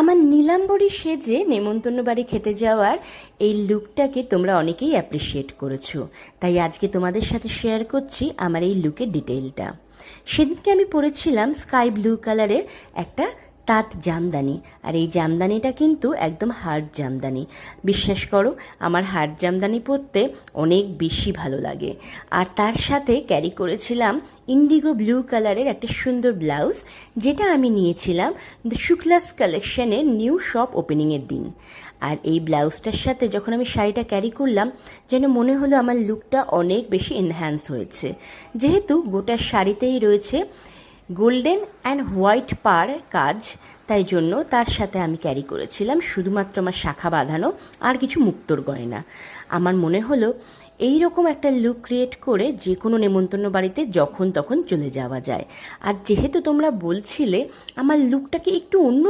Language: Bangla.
আমার নীলাম্বরী সেজে নেমন্তন্ন বাড়ি খেতে যাওয়ার এই লুকটাকে তোমরা অনেকেই অ্যাপ্রিসিয়েট করেছো, তাই আজকে তোমাদের সাথে শেয়ার করছি আমার এই লুকের ডিটেইলটা। সেদিনকে আমি পরেছিলাম স্কাই ব্লু কালারের একটা তাঁত জামদানি, আর এই জামদানিটা কিন্তু একদম হার্ড জামদানি। বিশ্বাস করো, আমার হার্ড জামদানি পরতে অনেক বেশি ভালো লাগে। আর তার সাথে ক্যারি করেছিলাম ইন্ডিগো ব্লু কালারের একটা সুন্দর ব্লাউজ, যেটা আমি নিয়েছিলাম দ্য শুক্লাস কালেকশনের নিউ শপ ওপেনিংয়ের দিন। আর এই ব্লাউজটার সাথে যখন আমি শাড়িটা ক্যারি করলাম, যেন মনে হলো আমার লুকটা অনেক বেশি এনহ্যান্স হয়েছে। যেহেতু গোটা শাড়িতেই রয়েছে গোল্ডেন অ্যান্ড হোয়াইট পার কাজ, তাই জন্য তার সাথে আমি ক্যারি করেছিলাম শুধুমাত্র আমার শাখা বাঁধানো আর কিছু মুক্তোর গয়না। আমার মনে হলো এই রকম একটা লুক ক্রিয়েট করে যে কোনো নেমন্তন্ন বাড়িতে যখন তখন চলে যাওয়া যায়। আর যেহেতু তোমরা বলছিলে আমার লুকটাকে একটু অন্য